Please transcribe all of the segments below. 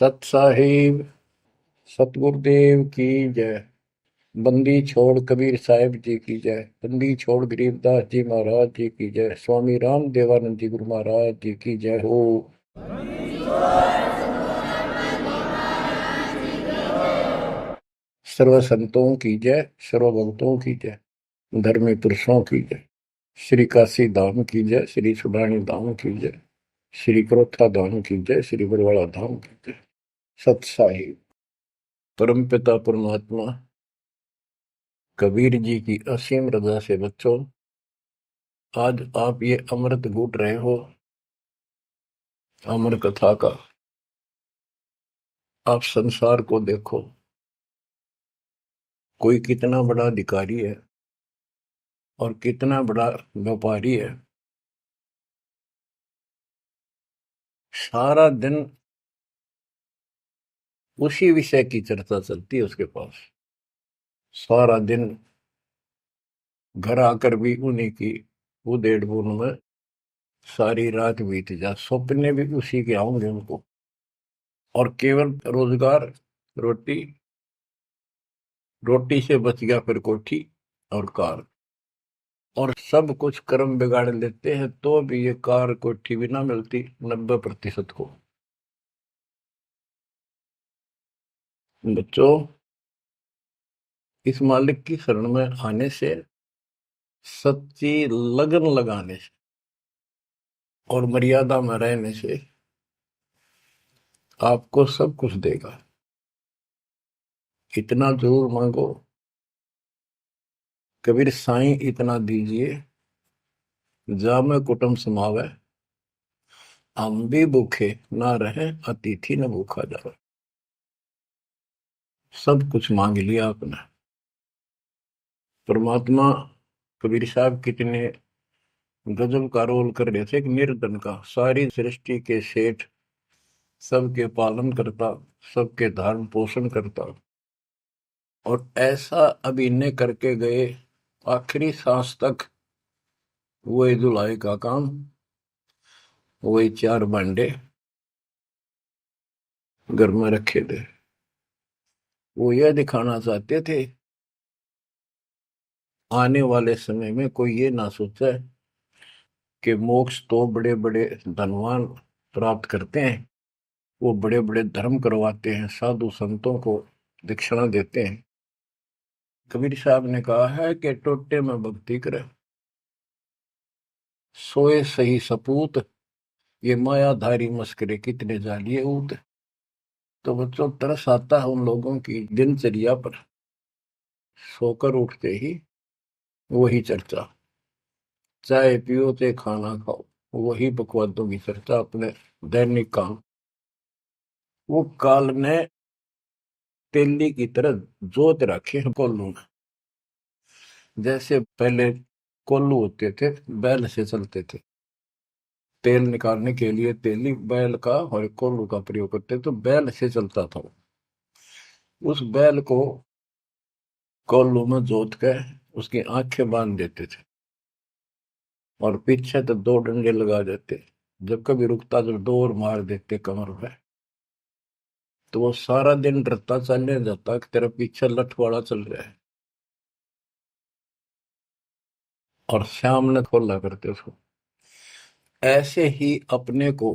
सत साहिब सतगुरुदेव की जय। बंदी छोड़ कबीर साहिब जी की जय। बंदी छोड़ गरीबदास जी महाराज जी की जय। स्वामी राम देवानंद जी गुरु महाराज जी की जय हो। सर्व संतों की जय, सर्व भक्तों की जय, धर्मी पुरुषों की जय। श्री काशी धाम की जय, श्री सुडानी धाम की जय, श्री क्रोथा धाम की जय, श्री बरवाड़ा धाम की जय। सत साहिब परमपिता परमात्मा कबीर जी की असीम रजा से बच्चों, आज आप ये अमृत घूट रहे हो अमर कथा का। आप संसार को देखो, कोई कितना बड़ा अधिकारी है और कितना बड़ा व्यापारी है। सारा दिन उसी विषय की चर्चा चलती है उसके पास। सारा दिन घर आकर भी उन्हीं की उधेड़ बुन में सारी रात बीत जा, सपने भी उसी के आऊंगे उनको। और केवल रोजगार, रोटी, रोटी से बच गया फिर कोठी और कार। और सब कुछ कर्म बिगाड़ लेते हैं तो भी ये कार कोठी भी ना मिलती 90% को। बच्चों, इस मालिक की शरण में आने से, सच्ची लगन लगाने से और मर्यादा में रहने से आपको सब कुछ देगा। इतना जरूर मांगो, कबीर साईं इतना दीजिए, जामे कुटुंब समावे, हम भी भूखे ना रहे, अतिथि न भूखा जावे। सब कुछ मांग लिया आपने। परमात्मा कबीर साहब कितने गजब का रोल कर रहे थे, एक निर्धन का, सारी सृष्टि के सेठ, सबके पालन करता, सबके धारण पोषण करता, और ऐसा अभिनय करके गए आखिरी सांस तक। वही धुलाई का काम, वही 4 भांडे घर में रखे थे। वो यह दिखाना चाहते थे आने वाले समय में कोई ये ना सोचे कि मोक्ष तो बड़े बड़े धनवान प्राप्त करते हैं, वो बड़े बड़े धर्म करवाते हैं, साधु संतों को दक्षिणा देते हैं। कबीर साहब ने कहा है कि टोटे में भक्ति करे, सोए सही सपूत, ये मायाधारी मस्करे कितने जालिए ऊत। तो बच्चों, तरस आता है उन लोगों की दिनचर्या पर। सोकर उठते ही वही चर्चा, चाय पियो ते खाना खाओ, वही बकवादों की चर्चा, अपने दैनिक काम। वो काल ने तेली की तरह जोत रखे हैं कोल्लू में। जैसे पहले कोल्लू होते थे, बैल से चलते थे, तेल निकालने के लिए तेली बैल का और कोल्लू का प्रयोग करते, तो बैल से चलता था। उस बैल को कोल्लू में जोत के उसकी आंखें बांध देते थे और पीछे तो 2 डंडे लगा देते। जब कभी रुकता तो डोर मार देते कमर पे। तो वो सारा दिन डरता चलने जाता कि तेरा पीछे लठवाड़ा चल रहा है, और शाम ने खोला करते उसको। ऐसे ही अपने को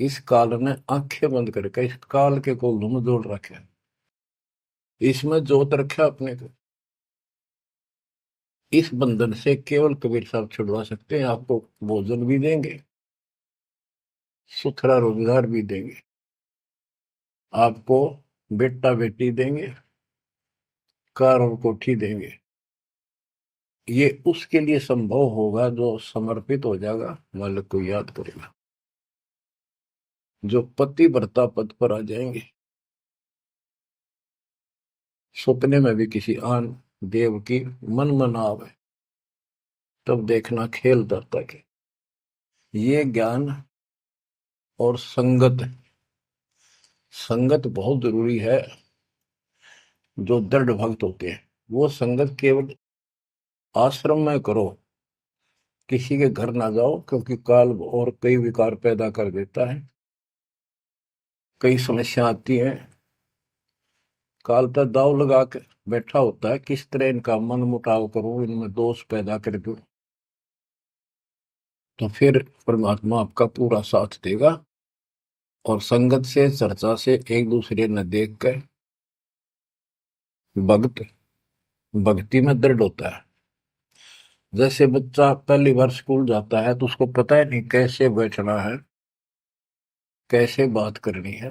इस काल ने आंखें बंद करके इस काल के कोल्लू में जोड़ रखे, इसमें जोत रखा अपने को। इस बंधन से केवल कबीर साहब छुड़वा सकते हैं। आपको भोजन भी देंगे, सुथरा रोजगार भी देंगे, आपको बेटा बेटी देंगे, कार और कोठी देंगे। ये उसके लिए संभव होगा जो समर्पित हो जाएगा, मालिक को याद करेगा। जो पति व्रता पद पर आ जाएंगे, सपने में भी किसी आन देव की मन मना आवे, तब देखना खेल दत्ता के। ये ज्ञान और संगत, संगत बहुत जरूरी है। जो दृढ़ भक्त होते हैं वो संगत केवल आश्रम में करो, किसी के घर ना जाओ, क्योंकि काल और कई विकार पैदा कर देता है। कई समस्या आती है, काल पर दाव लगा के बैठा होता है, किस तरह इनका मन मुटाव करूं, इनमें दोष पैदा कर दूं, तो फिर परमात्मा आपका पूरा साथ देगा। और संगत से, चर्चा से, एक दूसरे न देख कर भक्त भक्ति में दृढ़ होता है। जैसे बच्चा पहली बार स्कूल जाता है तो उसको पता है नहीं कैसे बैठना है, कैसे बात करनी है।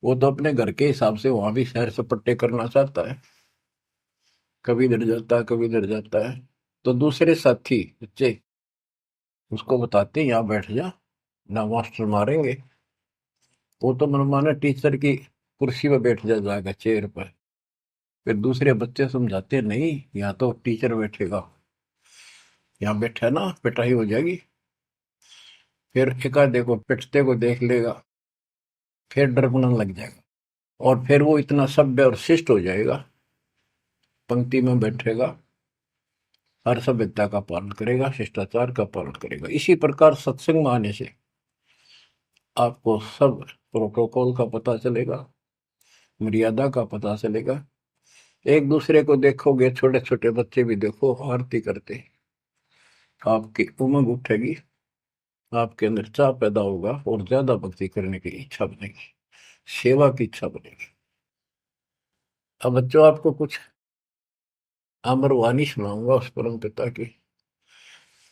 वो तो अपने घर के हिसाब से वहां भी सैर सपट्टे करना चाहता है, कभी इधर जाता है कभी इधर जाता है। तो दूसरे साथी बच्चे उसको बताते हैं यहाँ बैठ जा, ना मास्टर मारेंगे। वो तो मनमाना टीचर की कुर्सी पर बैठ जाएगा, चेयर पर। फिर दूसरे बच्चे समझाते हैं, नहीं यहाँ तो टीचर बैठेगा, यहाँ बैठा ना पिटाई हो जाएगी। फिर एक आधे को पिटते को देख लेगा, फिर डरने लग जाएगा, और फिर वो इतना सभ्य और शिष्ट हो जाएगा, पंक्ति में बैठेगा, हर सभ्यता का पालन करेगा, शिष्टाचार का पालन करेगा। इसी प्रकार सत्संग में आने से आपको सब प्रोटोकॉल का पता चलेगा, मर्यादा का पता चलेगा। एक दूसरे को देखोगे, छोटे छोटे बच्चे भी देखो आरती करते, आपकी उमंग उठेगी, आपके अंदर चाह पैदा होगा और ज्यादा भक्ति करने की इच्छा बनेगी, सेवा की इच्छा बनेगी। अब बच्चों आपको कुछ अमर वाणी सुनाऊंगा उस परम पिता की,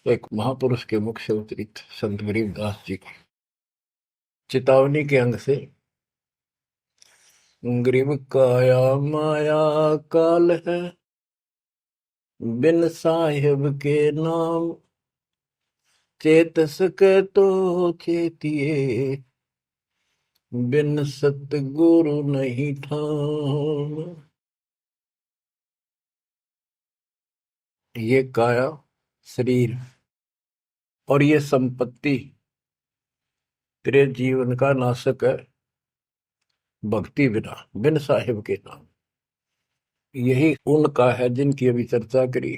एक महापुरुष के मुख से उतरित संत गरीबदास जी की चेतावनी के अंग से। गरीब काया माया काल है, बिन साहिब के नाम, चेत सके तो चेतिए, बिन सतगुरु नहीं ठाम। ये काया शरीर और ये संपत्ति तेरे जीवन का नाशक है, भक्ति बिना, बिन साहिब के नाम। यही उनका है जिनकी अभी चर्चा करी।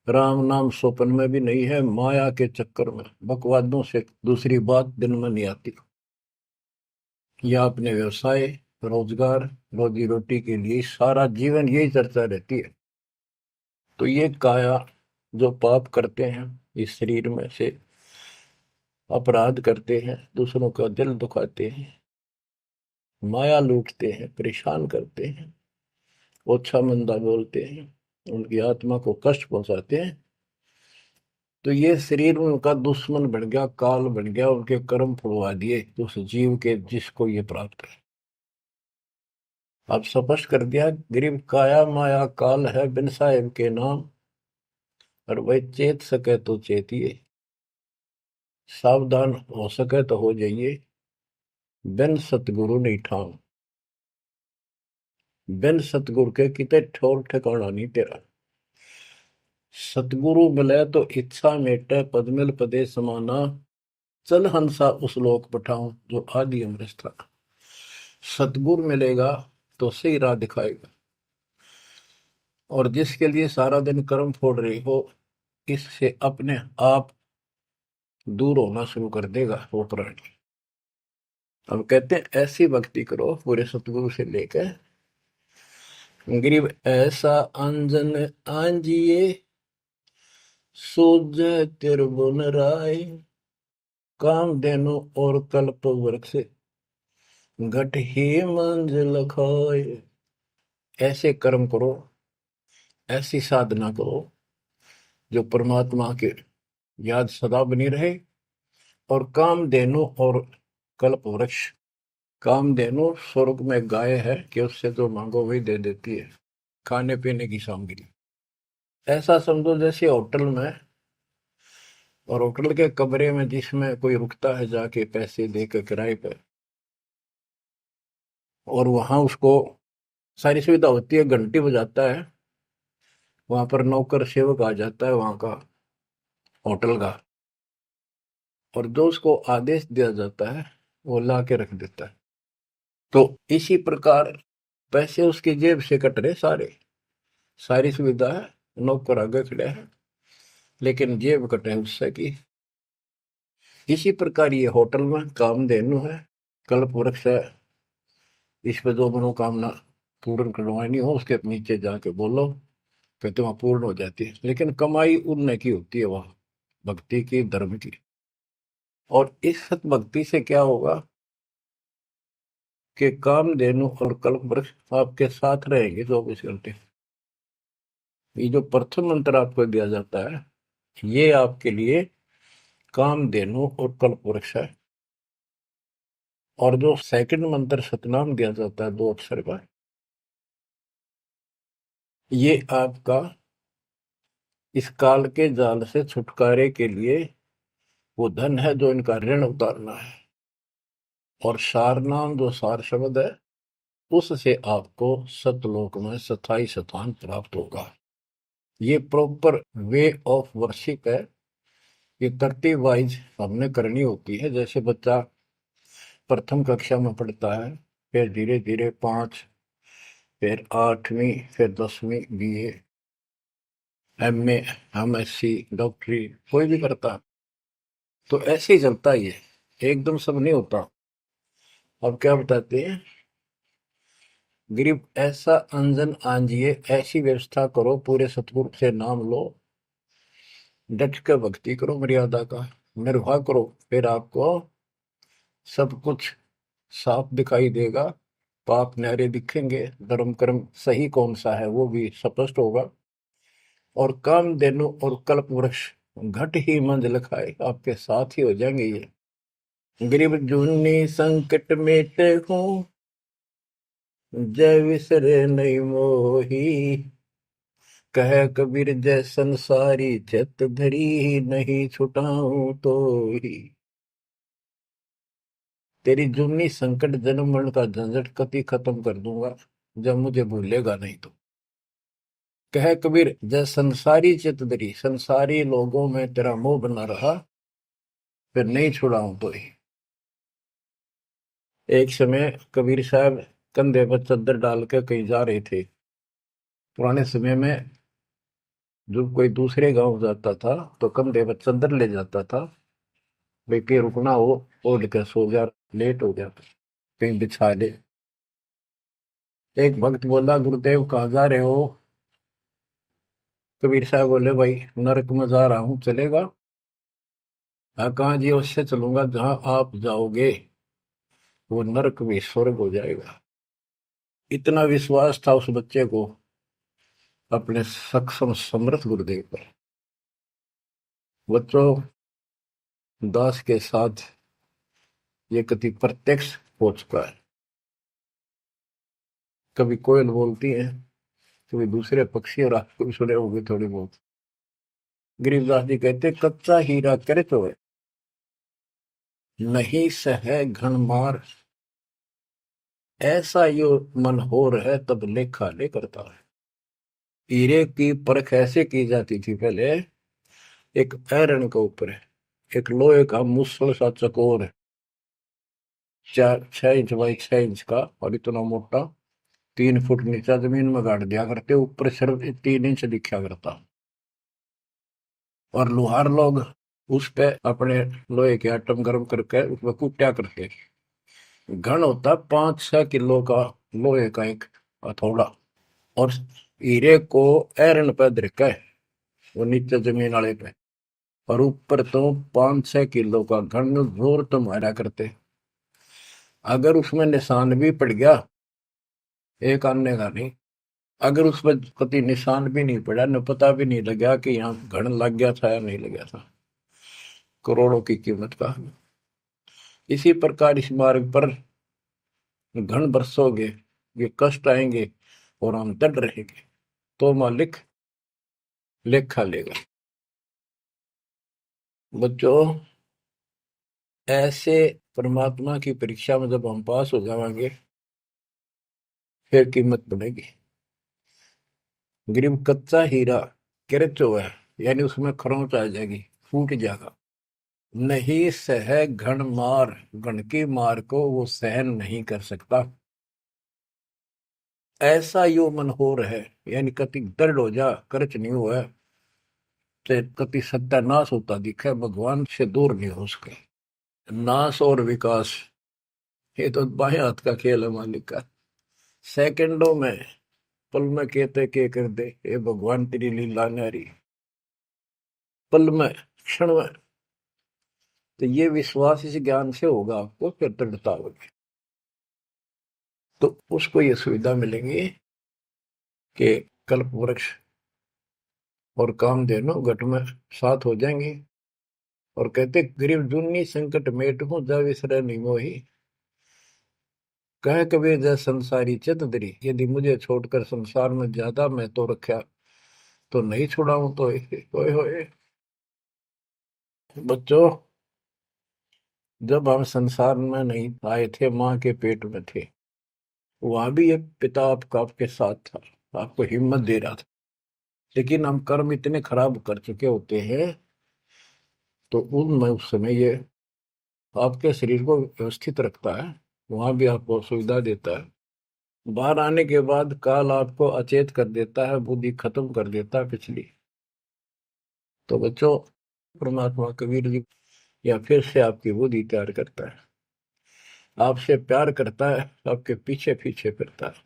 राम नाम स्वप्न में भी नहीं है, माया के चक्कर में बकवादों से दूसरी बात दिन में नहीं आती। या अपने व्यवसाय, रोजगार, रोजी रोटी के लिए सारा जीवन यही चर्चा रहती है। तो ये काया जो पाप करते हैं, इस शरीर में से अपराध करते हैं, दूसरों का दिल दुखाते हैं, माया लूटते हैं, परेशान करते हैं, ओछा मंदा बोलते हैं, उनकी आत्मा को कष्ट पहुंचाते हैं, तो ये शरीर उनका दुश्मन बन गया, काल बन गया, उनके कर्म फुड़वा दिए उस जीव के जिसको ये प्राप्त है। अब स्पष्ट कर दिया, गरीब काया माया काल है, बिन साहिब के नाम, और वह चेत सके तो चेतिए, सावधान हो सके तो हो जाइए, बिन सतगुरु नहीं ठाम। बिन सतगुरु के किते ठोर ठिकाना नहीं तेरा। सतगुरु मिले तो इच्छा मेटे, पदमिल पदे समाना, चल हंसा उस लोक पठाऊं जो आदि अमृत था। सतगुरु मिलेगा तो सही राह दिखाएगा, और जिसके लिए सारा दिन कर्म फोड़ रही हो, इससे अपने आप दूर होना शुरू कर देगा वो प्राणी। अब कहते हैं ऐसी भक्ति करो पूरे सतगुरु से लेकर, गरीब ऐसा अंजन आंजिए, सूझे तिरबुन राय, काम देनो और कल्प वृक्ष, घट ही मंजिल खाए। ऐसे कर्म करो, ऐसी साधना करो जो परमात्मा के याद सदा बनी रहे, और कामधेनु और कल्प वृक्ष। कामधेनु स्वर्ग में गाय है कि उससे जो मांगो वही दे देती है, खाने पीने की सामग्री। ऐसा समझो जैसे होटल में, और होटल के कमरे में जिसमें कोई रुकता है जाके पैसे देकर किराए पे, और वहां उसको सारी सुविधा होती है, घंटी बजाता है, वहां पर नौकर सेवक आ जाता है वहां का, होटल का, और जो उसको आदेश दिया जाता है वो ला के रख देता है। तो इसी प्रकार पैसे उसकी जेब से कट रहे सारे, सारी सुविधा है, नौकर आगे खड़े हैं, लेकिन जेब कटे उससे की। इसी प्रकार ये होटल में कामधेनु है, कल्प वृक्ष है, इस पे जो मनोकामना पूर्ण करवानी हो उसके नीचे जाके बोलो, कहते वहां पूर्ण हो जाती है। लेकिन कमाई उनने की होती है वहां, भक्ति की, धर्म की। और इस सत भक्ति से क्या होगा कि कामधेनु और कल्प वृक्ष आपके साथ रहेंगे 24 घंटे। ये जो प्रथम मंत्र आपको दिया जाता है, ये आपके लिए कामधेनु और कल्प वृक्ष है। और जो सेकंड मंत्र सतनाम दिया जाता है 2 अक्षर का, ये आपका इस काल के जाल से छुटकारे के लिए वो धन है जो इनका ऋण उतारना है। और सारनाम जो सार शब्द है, उससे आपको सतलोक में स्थायी स्थान प्राप्त होगा। ये प्रॉपर वे ऑफ वर्शिप है। ये तरतीब वाइज हमने करनी होती है। जैसे बच्चा प्रथम कक्षा में पढ़ता है, फिर धीरे धीरे 5, फिर 8वीं, फिर 10वीं BA, MA, MSc, डॉक्टरी कोई भी करता, तो ऐसे ही चलता ही है, एकदम सब नहीं होता। अब क्या बताते हैं, गरीब ऐसा अंजन आंजिए, ऐसी व्यवस्था करो, पूरे सतगुरु से नाम लो, डट कर भक्ति करो, मर्यादा का निर्वाह करो, फिर आपको सब कुछ साफ दिखाई देगा। पाप न्यारे दिखेंगे, धर्म कर्म सही कौन सा है वो भी स्पष्ट होगा। और कामधेनु और कल्प वृक्ष घट ही मंजिल खाए, आपके साथ ही हो जाएंगे ये। गरीब जूनी संकट मेटे हूँ, जय विसरे नहीं मोही, कह कबीर जय संसारी, चित धरी नहीं छुटाऊं तो ही। तेरी जूनी संकट जन्म मरण का झंझट कति खत्म कर दूंगा, जब मुझे भूलेगा नहीं तो। कह कबीर जय संसारी चित धरी, संसारी लोगों में तेरा मोह बना रहा, फिर नहीं छुड़ाऊं तो ही। एक समय कबीर साहब कंधे पर चद्दर डाल के कहीं जा रहे थे। पुराने समय में जब कोई दूसरे गांव जाता था तो कंधे पर चद्दर ले जाता था, भाई कहीं रुकना हो, ओढ़ के सो जा, लेट हो गया कहीं बिछा ले। एक भक्त बोला, गुरुदेव कहाँ जा रहे हो? कबीर साहब बोले, भाई नरक में जा रहा हूँ, चलेगा? हाँ, कहाँ जी? उससे चलूंगा जहां आप जाओगे वो नरक भी स्वर्ग हो जाएगा। इतना विश्वास था उस बच्चे को अपने सक्षम समर्थ गुरुदेव पर। बच्चों, दास के साथ ये कति प्रत्यक्ष हो चुका है। कभी कोयल बोलती है, कभी दूसरे पक्षी, और आपको भी सुने होंगे थोड़ी बहुत। गरीबदास जी कहते, कच्चा हीरा करे तो है, नहीं सह घन मार, ऐसा यो मन हो है, तब लेखा ले करता है। हीरे की परख ऐसे की जाती थी पहले, एक आयरन के ऊपर है, एक लोहे का मुसल सा चकोर है, 6 इंच बाई 6 इंच का, और इतना मोटा, 3 फुट नीचा जमीन में गाड़ दिया करते, ऊपर सिर्फ 3 इंच दिखा करता। और लोहार लोग उस पे अपने लोहे के आइटम गर्म करके उसमें कूटा करते। घन होता 5-6 किलो का लोहे का एक हथौड़ा, और हीरे को ऐरन पे धरका है, वो नीचे जमीन वाले पे, और ऊपर तो 5-6 किलो का घन जोर तो मारा करते। अगर उसमें निशान भी पड़ गया, एक आने का नहीं, अगर उसमें कभी निशान भी नहीं पड़ा, न पता भी नहीं लगा कि यहाँ घन लग गया था या नहीं लग गया था, करोड़ों की कीमत का। इसी प्रकार इस मार्ग पर घन बरसोगे, ये कष्ट आएंगे और हम डट रहेंगे, तो मालिक लेखा लेगा। बच्चों, ऐसे परमात्मा की परीक्षा में जब हम पास हो जाएंगे, फिर कीमत बढ़ेगी। गरीब कच्चा हीरा किरचो है, यानी उसमें खरोंच आ जाएगी, फूट जाएगा। नहीं सह घन मार, घन की मार को वो सहन नहीं कर सकता। ऐसा यो मन हो रहा है, यानी कति दर्द हो जा, कर्च नहीं हुआ है, तो कति सत्यानाश होता दिखे, भगवान से दूर नहीं हो सके। नाश और विकास ये तो बाएं हाथ का खेल है मालिक का। सेकंडों में, पल में कहते के कर दे, ये भगवान तेरी लीला न्यारी। पल में, क्षण में। तो ये विश्वास इस ज्ञान से होगा आपको, फिर दृढ़ता होगी। तो उसको ये सुविधा मिलेंगी कि कल्प वृक्ष और कामधेनु घट में साथ हो जाएंगे। और कहते गरीब दुन्नी संकट मेट हूं जा विसर नहीं मोही। कह कबीर जय संसारी चित धरी, यदि मुझे छोड़कर संसार में ज्यादा मैं तो रखा तो नहीं छुड़ाऊं तो होए होए। बच्चों, जब हम संसार में नहीं आए थे, माँ के पेट में थे, वहां भी एक पिता आपका आपके साथ था, आपको हिम्मत दे रहा था। लेकिन हम कर्म इतने खराब कर चुके होते हैं, तो उनमें उस समय ये आपके शरीर को व्यवस्थित रखता है, वहां भी आपको सुविधा देता है। बाहर आने के बाद काल आपको अचेत कर देता है, बुद्धि खत्म कर देता है पिछली। तो बच्चों, परमात्मा कबीर जी या फिर से आपकी बुद्धि तैयार करता है, आपसे प्यार करता है, आपके पीछे पीछे फिरता है।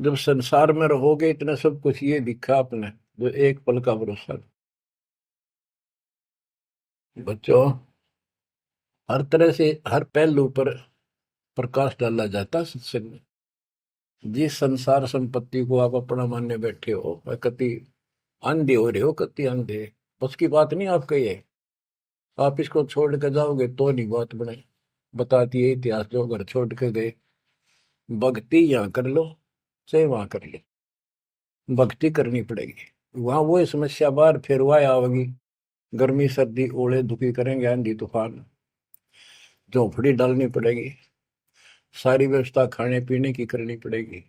जब संसार में रहोगे, इतना सब कुछ ये दिखा आपने, जो एक पल का भरोसा। बच्चों, हर तरह से हर पहलू पर प्रकाश डाला जाता है सत्संग में। जिस संसार संपत्ति को आप अपना मानने बैठे हो, वह कति अंधे हो रहे हो, कति अंधे, उसकी बात नहीं आपका ये। आप इसको छोड़ कर जाओगे तो नहीं बात बने। बताती है इतिहास, जो घर छोड़ के गए, भक्ति यहाँ कर लो चाहे वहां कर लो, भक्ति करनी पड़ेगी। वहां वो समस्या बार फिर वह आवेगी, गर्मी सर्दी ओले दुखी करेंगे, आंधी तूफान, झोंपड़ी डालनी पड़ेगी, सारी व्यवस्था खाने पीने की करनी पड़ेगी।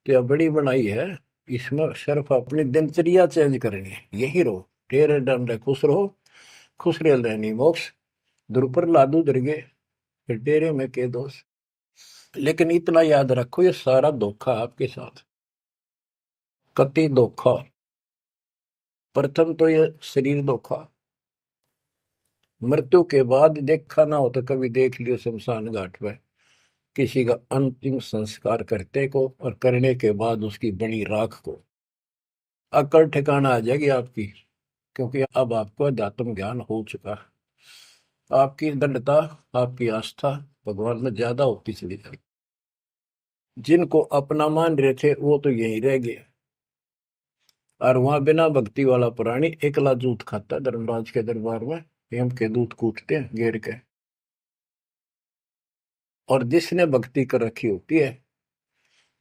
तो यह बड़ी बनाई है, इसमें सिर्फ अपनी दिनचर्या चेंज करेंगे, यही रहो, टेरे डंडे खुश रहो, खुश रह रहनी मोक्ष, दुर्पर लादू दरगे, फिर डेरे में के दोष। लेकिन इतना याद रखो, ये सारा धोखा आपके साथ, कति धोखा। प्रथम तो ये शरीर धोखा, मृत्यु के बाद देखा ना हो तो कभी देख लियो शमशान घाट में किसी का अंतिम संस्कार करते को, और करने के बाद उसकी बड़ी राख को। अकल ठिकाना आ जाएगी आपकी, क्योंकि अब आपको अध्यात्म ज्ञान हो चुका है। आपकी दृढ़ता, आपकी आस्था भगवान में ज्यादा होती चली जाएगी। जिनको अपना मान रहे थे वो तो यही रह गए, और वहां बिना भक्ति वाला प्राणी एकला जूत खाता है धर्मराज के दरबार में, हेम के दूत कूटते हैं घेर के। और जिसने भक्ति कर रखी होती है,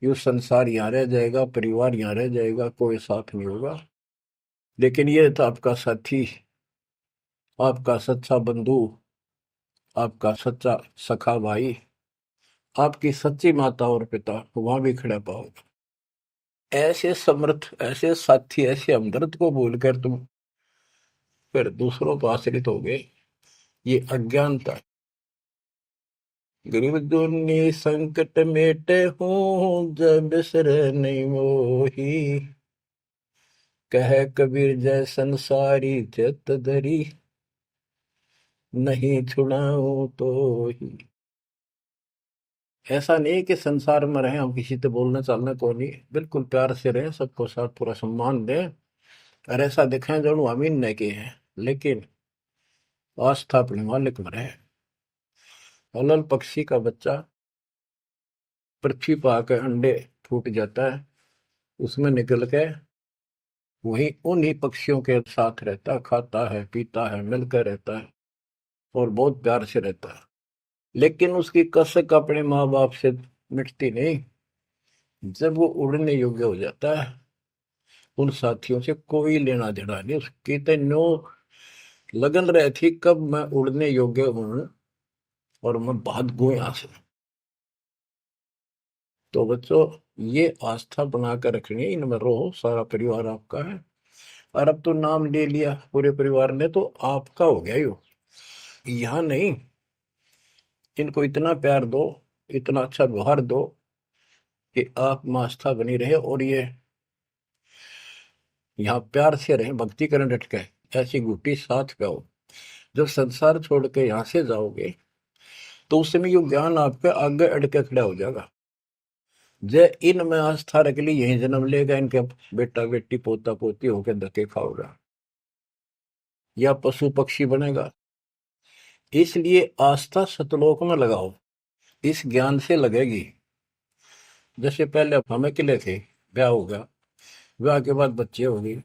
ये संसार यहाँ रह जाएगा, परिवार यहाँ रह जाएगा, कोई साथ नहीं होगा। लेकिन ये तो आपका साथी, आपका सच्चा बंधु, आपका सच्चा सखा भाई, आपकी सच्ची माता और पिता वहां भी खड़ा पाओगे। ऐसे समर्थ, ऐसे साथी, ऐसे हमदर्द को भूलकर तुम फिर दूसरों पर आश्रित हो गए, ये अज्ञानता। गरीब दुनी संकट मेटे हूँ, जब बिसर नहीं मोही। कह कबीर जय संसारी चित धरी, नहीं छुड़ाऊं तो ही। ऐसा नहीं कि संसार में रहे हम किसी से बोलना चालना को नहीं, बिल्कुल प्यार से रहे, सबको साथ पूरा सम्मान दें, और ऐसा दिखाएं जो हम इन नहीं के हैं, लेकिन आस्था अपने मालिक में रहे। अलल पक्षी का बच्चा पृथ्वी पर आकर अंडे फूट जाता है, उसमें निकल के वही उन्हीं पक्षियों के साथ रहता, खाता है, पीता है, मिलकर रहता है, और बहुत प्यार से रहता है। लेकिन उसकी कसक अपने माँ बाप से मिटती नहीं। जब वो उड़ने योग्य हो जाता है, उन साथियों से कोई लेना देना नहीं, उसकी तो नो लगन रही थी कब मैं उड़ने योग्य हूं और मैं भाग गूं यहां से। तो बच्चों, ये आस्था बनाकर रखनी है, इनमें रहो, सारा परिवार आपका है। और अब तो नाम ले लिया पूरे परिवार ने, तो आपका हो गया यो, यहाँ नहीं। इनको इतना प्यार दो, इतना अच्छा व्यवहार दो कि आप में आस्था बनी रहे, और ये यहाँ प्यार से रहे, भक्ति करें डट के, ऐसी गुटी साथ का हो। जब संसार छोड़ के यहां से जाओगे तो उस समय ये ज्ञान आपके आगे अड़के खड़ा हो जाएगा। जय इन में आस्था रख ली, यही जन्म लेगा, इनके बेटा बेटी पोता पोती होकर धक्के खाओगा या पशु पक्षी बनेगा। इसलिए आस्था सतलोक में लगाओ, इस ज्ञान से लगेगी। जैसे पहले हम अकेले थे, ब्याह होगा, ब्याह के बाद बच्चे हो गए,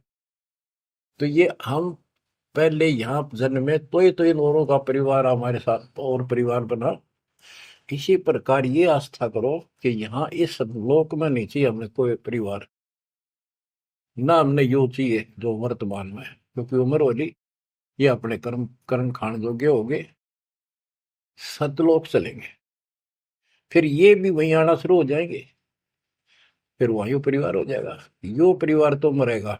तो ये हम पहले यहाँ जन्म में तो इन औरों का परिवार हमारे साथ और परिवार बना। इसी प्रकार ये आस्था करो कि यहाँ इस लोक में नहीं चाहिए हमने कोई परिवार, ना हमने यो चाहिए जो वर्तमान में है, क्योंकि उम्र होली, ये अपने कर्म कर्म खान योग्य हो गए, सतलोक चलेंगे। फिर ये भी वहीं आना शुरू हो जाएंगे, फिर वहीं परिवार हो जाएगा। यो परिवार तो मरेगा,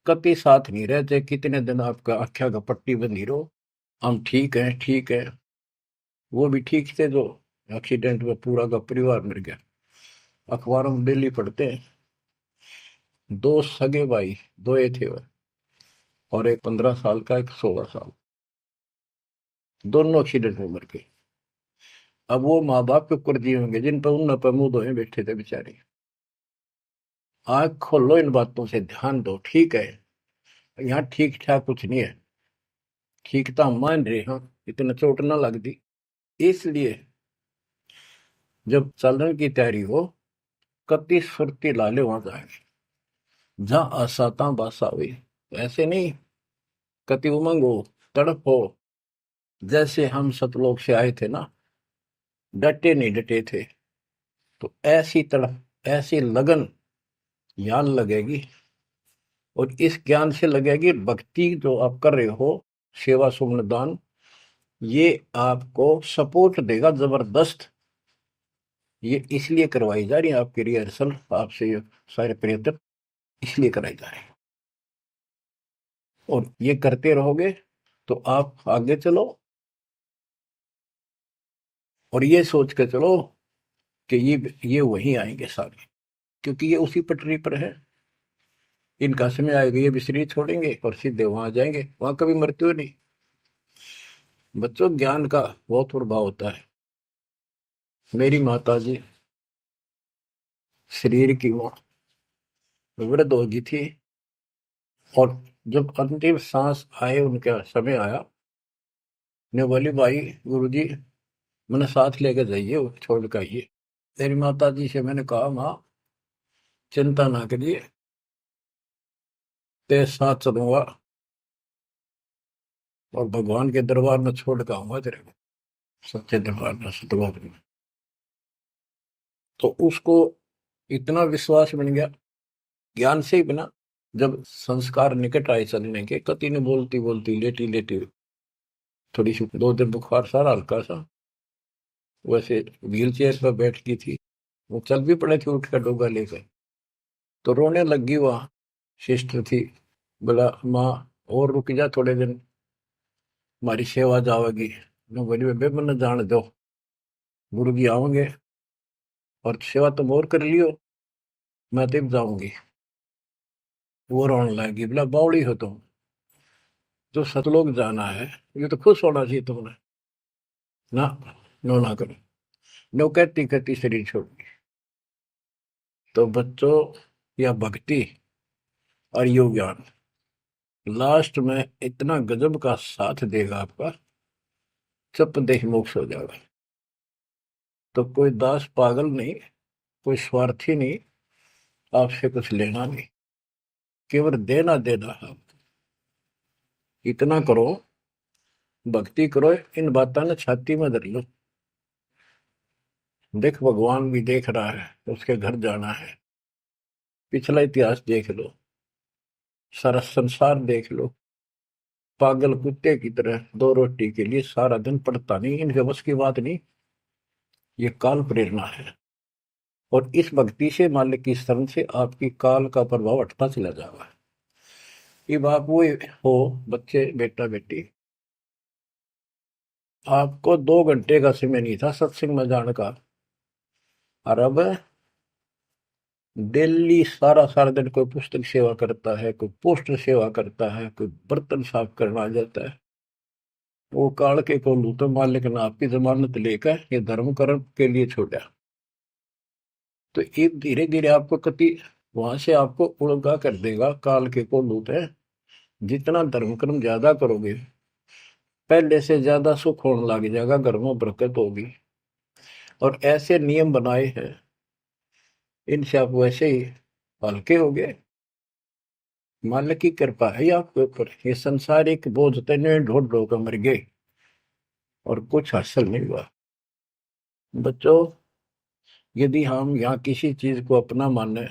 कभी साथ नहीं रहते, कितने दिन आपका आख्या का पट्टी बंधी रहो, हम ठीक है ठीक है। वो भी ठीक थे जो एक्सीडेंट में पूरा का परिवार मर गया। अखबारों में डेली पढ़ते हैं, दो सगे भाई, दो ये थे वो, और एक 15 साल का, एक 16 साल, दोनों एक्सीडेंट में मर गए। अब वो माँ बाप के ऊपर दिए होंगे जिन पर उन पर मुंह धोए बैठे थे बेचारे। आंख खोलो, इन बातों से ध्यान दो। ठीक है, यहाँ ठीक ठाक कुछ नहीं है, ठीक तो हम मान रहे हैं, इतना चोट ना लग दी। इसलिए जब चलने की तैयारी हो, कति सुरती लाले वहां जाएंगे, जहां आसाता बासा हुई। ऐसे नहीं, कति उमंग हो, तड़प हो। जैसे हम सतलोक से आए थे ना, डटे नहीं डटे थे, तो ऐसी तड़प ऐसी लगन यहाँ लगेगी। और इस ज्ञान से लगेगी भक्ति जो आप कर रहे हो, सेवा सुमन दान, ये आपको सपोर्ट देगा जबरदस्त। ये इसलिए करवाई जा रही है आपकी रिहर्सल, आपसे ये सारे प्रयत्न इसलिए कराए जा रहे हैं। और ये करते रहोगे तो आप आगे चलो, और ये सोच के चलो कि ये वहीं आएंगे सारे, क्योंकि ये उसी पटरी पर है। इनका समय आएगा, ये भी शरीर छोड़ेंगे और सीधे वहां जाएंगे, वहां कभी मृत्यु नहीं। बच्चों, ज्ञान का बहुत प्रभाव होता है। मेरी माता जी शरीर की वो वृद्ध हो गई थी, और जब अंतिम सांस आए, उनका समय आया, ने बोली भाई गुरु जी मैंने साथ लेकर जाइए, वो छोड़ कर आइए। मेरी माता जी से मैंने कहा, माँ चिंता ना करिए, तेरे साथ चलूंगा और भगवान के दरबार में छोड़ कर आऊंगा तेरे को, सच्चे दरबार में, सतगुरु में। तो उसको इतना विश्वास बन गया, ज्ञान से ही बना। जब संस्कार निकट आए चलने के, कति ने बोलती बोलती लेटी लेटी, थोड़ी सी 2 दिन बुखार सारा हल्का सा, वैसे व्हील चेयर पर बैठ की थी, वो चल भी पड़े थे उठ कर डोगा लेकर। तो रोने लगी, वहाँ सिस्टर थी, बोला माँ और रुक जा थोड़े दिन, हमारी सेवा जाओगी। मैं बोली बेबे मैंने जान दो, गुरु जी आओगे और सेवा तुम और कर लियो, मैं तब जाऊंगी। वो रोने लगी, बोला बावड़ी हो तुम, जो सतलोक जाना है ये तो खुश होना चाहिए तुमने, ना नो ना करो। नो कहती कहती शरीर छोड़ दी। तो बच्चों, या भक्ति और योग ज्ञान लास्ट में इतना गजब का साथ देगा आपका, चप देह मोक्ष हो जाएगा। तो कोई दास पागल नहीं, कोई स्वार्थी नहीं, आपसे कुछ लेना नहीं, केवल देना देना है। इतना करो, भक्ति करो, इन बातों ने छाती में धर लो। देख भगवान भी देख रहा है, उसके घर जाना है, पिछला इतिहास देख लो, सारा संसार देख लो। पागल कुत्ते की तरह 2 रोटी के लिए सारा दिन पड़ता नहीं, इनके बस की बात नहीं। ये काल प्रेरणा है, और इस भक्ति से, मालिक की शरण से आपकी काल का प्रभाव हटता चला जाएगा। ये आप वो हो बच्चे, बेटा बेटी, आपको 2 घंटे का समय नहीं था सत्संग में जाने का, और अब डेली सारा सारा दिन कोई पुस्तक सेवा करता है, कोई पोस्टर सेवा करता है, कोई बर्तन साफ करना आ जाता है। वो काल के को लू तो मालिक ने आपकी जमानत लेकर ये धर्म कर्म के लिए छोड़ा। तो ये धीरे धीरे आपको कति वहां से आपको उड़गा कर देगा काल के को लूट है। जितना धर्म कर्म ज्यादा करोगे पहले से ज्यादा सुख होने लग जाएगा, घर में बरकत होगी। और ऐसे नियम बनाए हैं इनसे आप वैसे ही हल्के हो गए। मालिक की कृपा है आपके ऊपर। ये संसारिक बोझ तने ढोट ढो कर मर गए और कुछ हासिल नहीं हुआ। बच्चों, यदि हम यहाँ किसी चीज को अपना माने,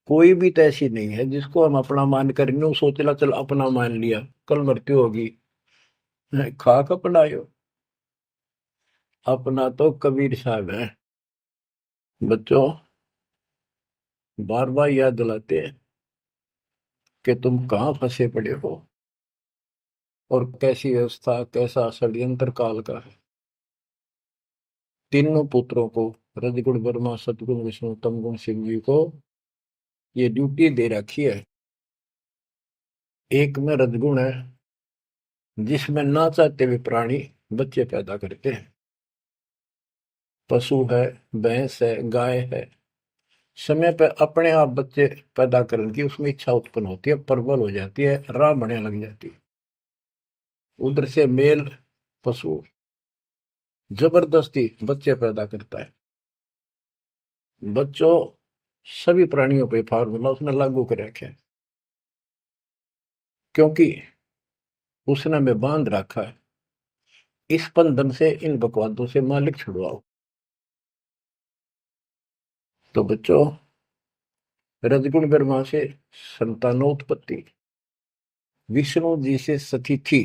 कोई भी तो ऐसी नहीं है जिसको हम अपना मान कर सोचला चल अपना मान लिया कल मृत्यु होगी। खाक अपनायो, अपना तो कबीर साहब है। बच्चों, बार बार याद दिलाते हैं कि तुम कहाँ फंसे पड़े हो और कैसी व्यवस्था कैसा षड्यंत्र काल का है। तीनों पुत्रों को, रजगुण ब्रह्मा सतगुण विष्णु तमगुण शिव जी को ये ड्यूटी दे रखी है। एक में रजगुण है जिसमें ना चाहते हुए प्राणी बच्चे पैदा करते हैं। पशु है, भैंस है, गाय है, समय पे अपने आप बच्चे पैदा करने की उसमें इच्छा उत्पन्न होती है, प्रबल हो जाती है, राह बढ़ने लग जाती है। उधर से मेल पशु जबरदस्ती बच्चे पैदा करता है। बच्चों, सभी प्राणियों पे फार्मूला उसने लागू कर रखा है, क्योंकि उसने हमें बांध रखा है। इस बंधन से, इन बकवादों से मालिक छुड़वाओ। तो बच्चों, रजगुण ब्रह्मा से संतानोत्पत्ति, विष्णु जी से सतिथि।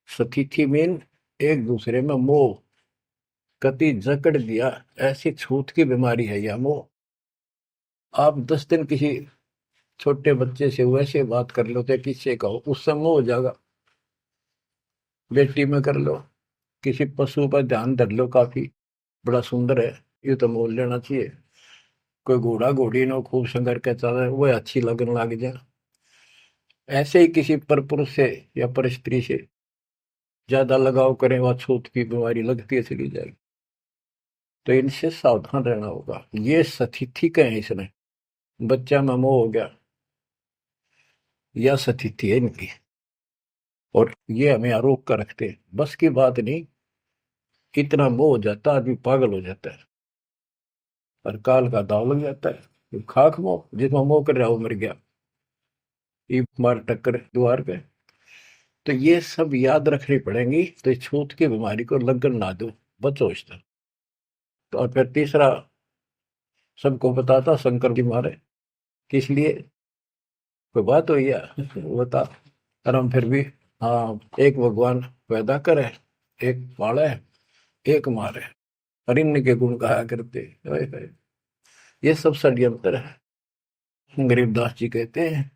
सतिथि मीन एक दूसरे में मोह, कति जकड़ दिया, ऐसी छूत की बीमारी है यह मोह। आप 10 दिन किसी छोटे बच्चे से वैसे बात कर लो तो किससे कहो, उससे मोह हो जाएगा। बेटी में कर लो, किसी पशु पर ध्यान धर लो, काफी बड़ा सुंदर है, ये तो मोल लेना चाहिए। कोई घोड़ा घोड़ी नो खूब संगर के चल वो अच्छी लगन लग जाए। ऐसे ही किसी पर पुरुष से या पर स्त्री से ज्यादा लगाव करें, वह छूत की बीमारी लगती है चली जाएगी। तो इनसे सावधान रहना होगा। ये सतिथि कहे इसने, बच्चा में मोह हो गया, यह सतिथि है इनकी। और ये हमें आरोप कर रखते हैं, बस की बात नहीं, इतना मोह हो जाता आदमी पागल हो जाता है और काल का दाव लग जाता है। खाक मोह, जिसमें मोह कर रहा वो मर गया, ये मार टक्कर द्वार पे। तो ये सब याद रखनी पड़ेंगी, तो इस छूत की बीमारी को लगन ना दो, बचो इससे। तो और फिर तीसरा सबको बताता शंकर जी मारे किस लिए, कोई बात हुई है बता। और हम फिर भी, हाँ, एक भगवान पैदा करे, एक पाले, एक मारे, और इनके गुण गाया करते। हाय हाय, ये सब षड्यंत्र है। गरीबदास जी कहते हैं,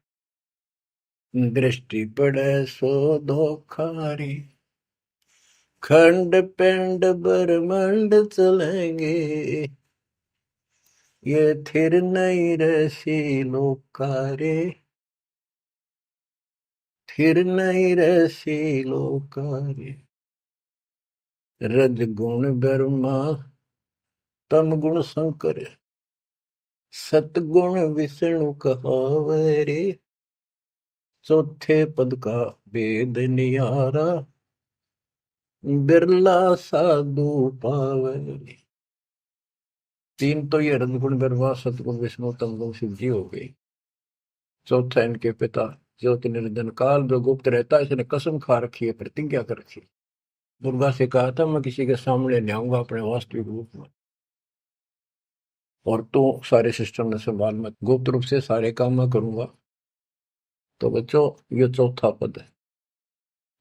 दृष्टि पड़े सो धोखारी, खंड पिंड ब्रह्मांड चलेंगे, ये थिर नहीं रसी लोकारे, थिर नहीं रसी लोकारे। रज गुण ब्रह्मा तम गुण शंकर, सतगुण विष्णु कहावे रे, चौथे पद का वेद नियारा, बिरला साधु पावे रे। तीन तो ये रजगुण ब्रह्मा सतगुण विष्णु तम गुण शिव जी हो गई। चौथा इनके पिता ज्योति निरंजन काल जो गुप्त रहता है, इसने कसम खा रखी है, प्रतिज्ञा कर रखी। दुर्गा से कहा था मैं किसी के सामने नहीं आऊंगा अपने वास्तविक रूप में, और तो सारे सिस्टम ने संभाल, मैं गुप्त रूप से सारे काम मैं करूंगा। तो बच्चों, ये चौथा पद है।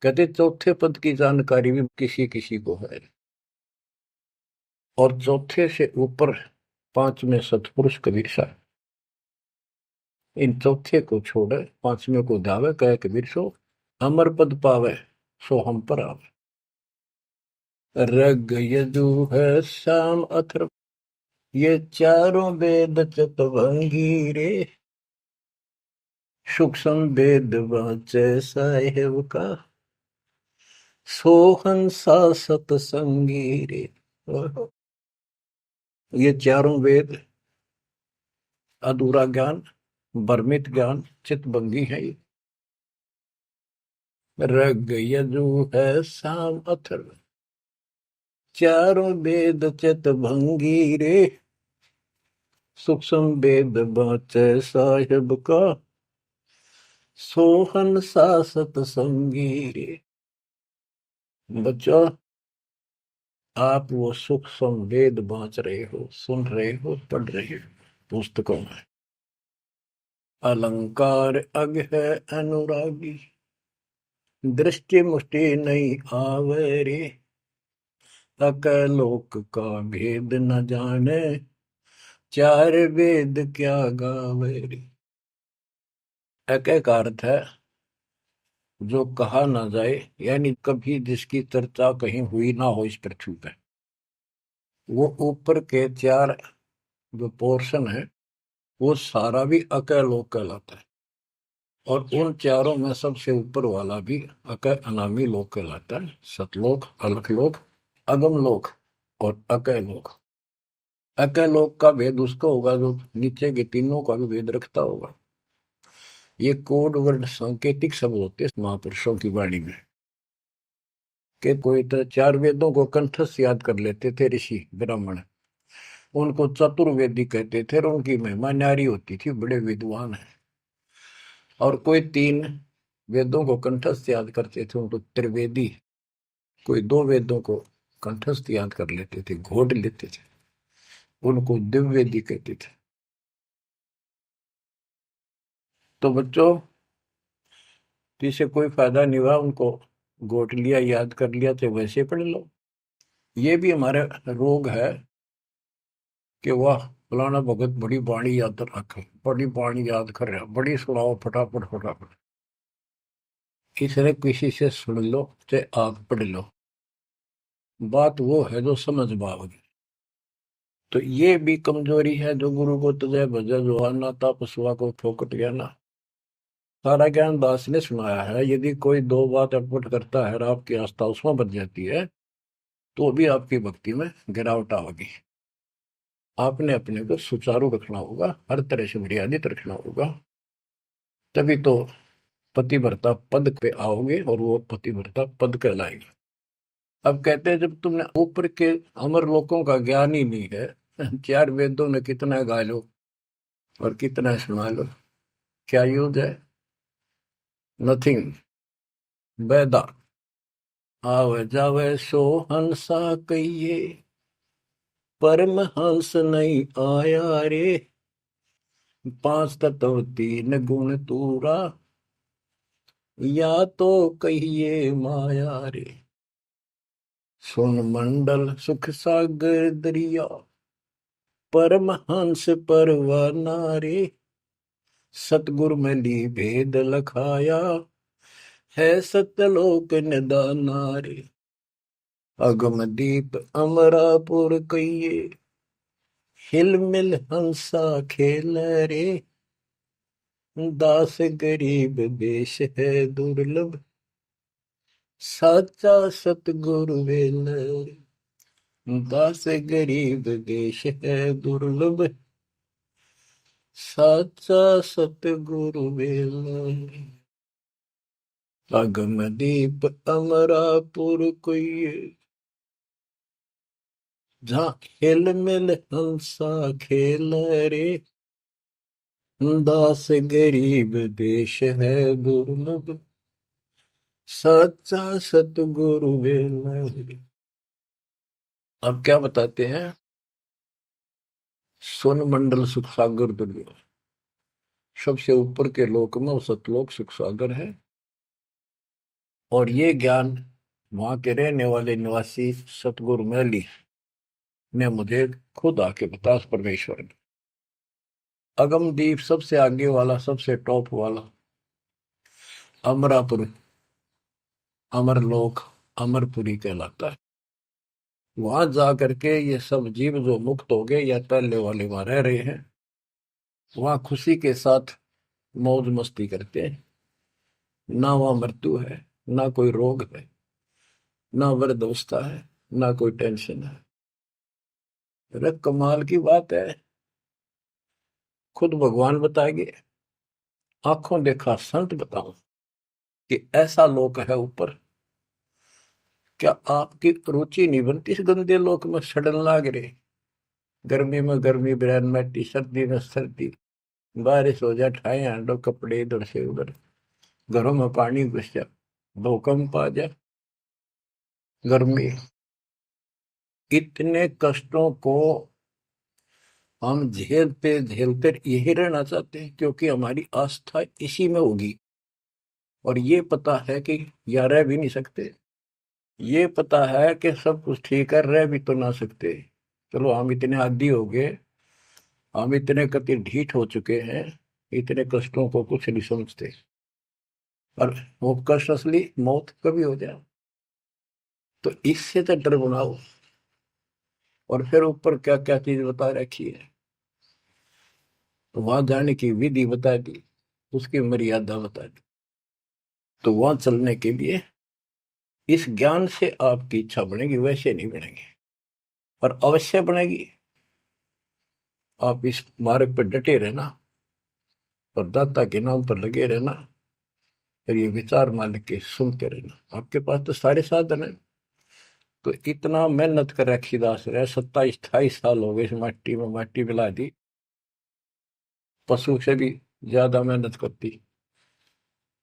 कहते चौथे पद की जानकारी भी किसी किसी को है, और चौथे से ऊपर 5वें सतपुरुष कबीर साहब। इन चौथे को छोड़े 5वें को धावे, कहे कबीर सो अमर पद पावे, सो हम पर आवे। रग यजु है शाम अथर्व, ये चारों वेद चतुरंगी रे, सूक्ष्म वेद वाचे साहेब का, सोहन सा सतसंगी रे। ये चारों वेद, अधूरा ज्ञान, भ्रमित ज्ञान, चितभंगी है ये। रग यजु है साम अथर्व, चारों वेद चितभंगी रे। सूक्ष्म वेद बाचे साहिब का, सोहन सा सतसंगी रे। बच्चों, आप वो सूक्ष्म वेद बांच रहे हो, सुन रहे हो, पढ़ रहे हो पुस्तकों में। अलंकार अग है अनुरागी, दृष्टि मुष्टि नहीं आवे रे। अकलोक का भेद न जाने, चार वेद क्या गावे रे। एक अर्थ है जो कहा ना जाए, यानी कभी जिसकी चर्चा कहीं हुई ना हो इस पृथ्वी पे। वो ऊपर के चार जो पोर्शन है, वो सारा भी अकलोक कहलाता है। और उन चारों में सबसे ऊपर वाला भी अकय अनामी लोक कहलाता है। सतलोक, अलखलोक, अगम लोक और अकय लोक। अकय लोक का भेद उसको होगा जो नीचे के तीनों का भी भेद रखता होगा। ये कोड वर्ड सांकेतिक शब्द होते हैं महापुरुषों की वाणी में। कि कोई तो चार वेदों को कंठस्थ याद कर लेते थे ऋषि ब्राह्मण, उनको चतुर्वेदी कहते थे और उनकी महिमा न्यारी होती थी, बड़े विद्वान है। और कोई तीन वेदों को कंठस्थ याद करते थे, उनको त्रिवेदी। कोई दो वेदों को कंठस्थ याद कर लेते थे, घोट लेते थे, उनको दिव्यवेदी कहते थे। तो बच्चों, जिसे कोई फायदा नहीं हुआ, उनको घोट लिया, याद कर लिया, तो वैसे पढ़ लो। ये भी हमारा रोग है कि वाह फलाना भगत बड़ी बाणी याद रखे, बड़ी बाणी याद कर रहा, बड़ी सुनाओ फटाफट फटाफट। इसने किसी से सुन लो चाहे आप पढ़ लो, बात वो है जो समझ पाओगे। तो ये भी कमजोरी है जो गुरु को तुझे भजे जो आना था पशुआ को फोकट गया ना। सारा ज्ञान दास ने सुनाया है। यदि कोई दो बात अटपट करता है और आपकी आस्था उसमें बच जाती है, तो भी आपकी भक्ति में गिरावट आएगी। आपने अपने को सुचारू रखना होगा, हर तरह से मर्यादित रखना होगा, तभी तो पतिव्रता पद पे आओगे और वो पतिव्रता पद कहलाएगा। अब कहते हैं जब तुमने ऊपर के अमर लोकों का ज्ञान ही नहीं है, चार वेदों में कितना गा लो और कितना सुना लो, क्या यूज है? नथिंग। बैदा आवे जावे सो हंसा कहिए, परमहंस नहीं आया रे। पांच तत्व तीन गुण तूरा, या तो कहिए माया रे। सुन मंडल सुख सागर दरिया, परमहंस परवाना रे। सतगुरु मिली भेद लखाया, है सतलोक निदाना रे। अगम दीप अमरापुर कहिए, हिल मिल हंसा खेल रे। दास गरीब देश है दुर्लभ, साचा सतगुरु वेल रे। दास गरीब देश है दुर्लभ, साचा सतगुरु वेल रे। अगम दीप अमरापुर कोई, जहाँ हिल मिल हंसा खेल रे। दास गरीब देश है दुर्लभ, सच्चा सतगुरु वेल रे। अब क्या बताते हैं? सोन मंडल सुख सागर दुर्लभ, सबसे ऊपर के लोक में वो सतलोक सुख सागर है। और ये ज्ञान वहां के रहने वाले निवासी सतगुरु मैली ने मुझे खुद आके बता, उस परमेश्वर ने। अगमदीप सबसे आगे वाला, सबसे टॉप वाला अमरापुर, अमरलोक, अमरपुरी कहलाता है। वहां जा करके ये सब जीव जो मुक्त हो गए या पहले वाले वहां रह रहे हैं, वहां खुशी के साथ मौज मस्ती करते हैं। ना वहां मृत्यु है, ना कोई रोग है, ना वृद्धावस्था है, ना कोई टेंशन है। अरे कमाल की बात है, खुद भगवान बताएंगे, आंखों देखा संत बताऊं कि ऐसा लोक है ऊपर। क्या आपकी रुचि नहीं बनती इस गंदे लोक में सड़न लाग रहे? गर्मी में गर्मी ब्रैन मैटी, सर्दी में सर्दी, बारिश हो जाए ठाए हांडो कपड़े इधर से उधर, घरों में पानी घुस जाए, भूकंप आ जाए, गर्मी, इतने कष्टों को हम झेलते झेलते यही रहना चाहते हैं, क्योंकि हमारी आस्था इसी में होगी। और ये पता है कि या रह भी नहीं सकते, ये पता है कि सब कुछ ठीक है, रह भी तो ना सकते। चलो हम इतने आदी हो गए, हम इतने कति ढीठ हो चुके हैं, इतने कष्टों को कुछ नहीं समझते। और वो कष्ट असली मौत कभी हो जाए, तो इससे तो डर बनाओ। और फिर ऊपर क्या क्या चीज बता रखी है, तो वहां जाने की विधि बता दी, उसकी मर्यादा बता दी। तो वहां चलने के लिए इस ज्ञान से आपकी इच्छा बनेगी, वैसे नहीं बनेगी, और अवश्य बनेगी। आप इस मार्ग पर डटे रहना और दाता के नाम पर लगे रहना, और ये विचार मालिक के सुनते रहना। आपके पास तो सारे साधन है। तो इतना मेहनत कर रखी दास रहे, 27-28 साल हो गए इस माटी में, माटी मिला दी, पशु से भी ज्यादा मेहनत करती,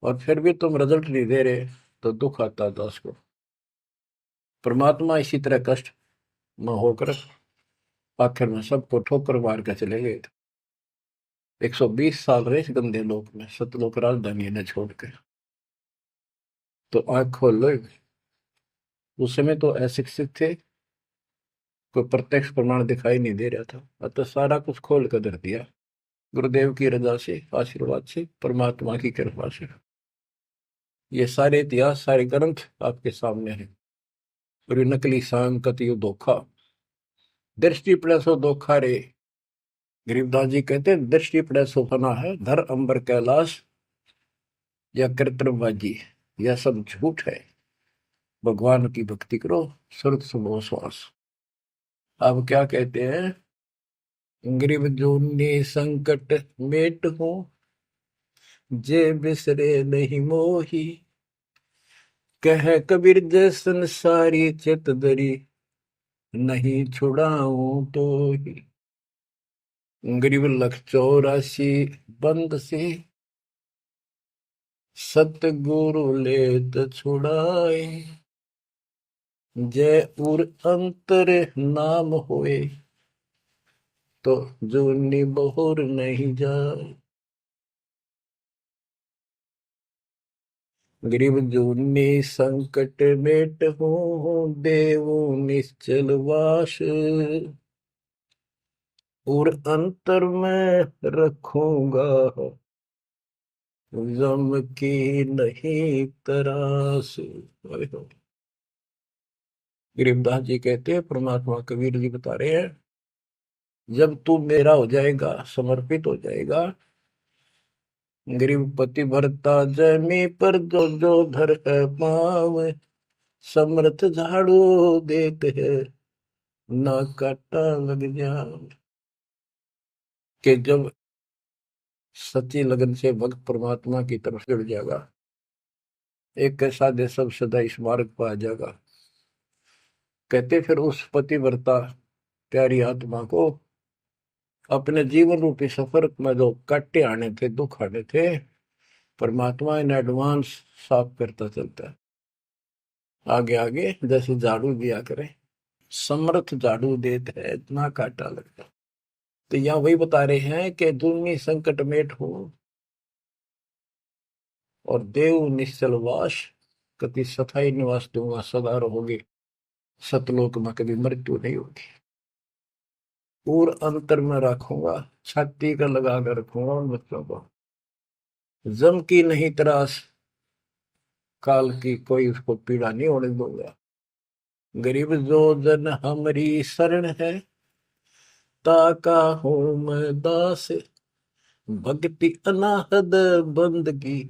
और फिर भी तुम रिजल्ट नहीं दे रहे, तो दुख आता दास को। परमात्मा इसी तरह कष्ट में होकर आखिर में सबको ठोकर मार कर चले गए थे। 120 साल रहे इस गंदे लोक में, सतलोक राजधानी ने छोड़ के। तो आंख खोल लो। उस समय तो अशिक्षित थे, कोई प्रत्यक्ष प्रमाण दिखाई नहीं दे रहा था, अतः सारा कुछ खोल कर धर दिया, गुरुदेव की रजा से, आशीर्वाद से, परमात्मा की कृपा से। ये सारे इतिहास, सारे ग्रंथ आपके सामने हैं। और ये नकली सांकत, ये धोखा, दृष्टि पड़े सो धोखा रे। गरीबदास जी कहते हैं, दृष्टि पड़े सो फना है, धर अंबर कैलाश या कृत्रिमबाजी, यह सब झूठ है। भगवान की भक्ति करो, सुरत सुबह श्वास। अब क्या कहते हैं, गरीब जोनी संकट मेट हो, जे बिसरे नहीं मोही, कह कबीर जय संसारी चित दरी, नहीं छुड़ाऊं तो ही। गरीब लख 84 बंद से, सतगुरु लेत छुड़ाए, जय उर अंतर नाम होए, तो जूनी बहुर नहीं जाए। गरीब जूनी संकट मेट हो, देव निश्चल वास, और अंतर में रखूंगा, जम की नहीं तरास। गरीबदास जी कहते हैं, परमात्मा कबीर जी बता रहे हैं, जब तू मेरा हो जाएगा, समर्पित हो जाएगा, गरीब पति भरता जमी पर जो जो धर है पाव, समर्थ झाड़ू देते है, ना काटा लग जाए। कि जब सच्ची लगन से भक्त परमात्मा की तरफ जुड़ जाएगा, एक कैसा दे सब सदा इस मार्ग पर आ जाएगा। कहते फिर उस पतिव्रता प्यारी आत्मा को अपने जीवन रूपी सफर में जो काटे आने थे, दुख आने थे, परमात्मा इन एडवांस साफ करता चलता है, आगे आगे जैसे झाड़ू दिया करे, समर्थ झाड़ू देते है, इतना काटा लगता। तो यहाँ वही बता रहे हैं कि दुनिया संकट मेट हो, और देव निश्चल वास, कति सथाई निवास दूंगा, सदा रहोगे सतलोक में, कभी मृत्यु नहीं होगी। और अंतर में रखूंगा, छाती का लगा कर रखूंगा उन बच्चों को, जम की नहीं त्रास, काल की कोई उसको पीड़ा नहीं होने दूंगा। गरीब जो जन हमारी शरण है, ताका हूं मैं दास, भक्ति अनाहद बंदगी,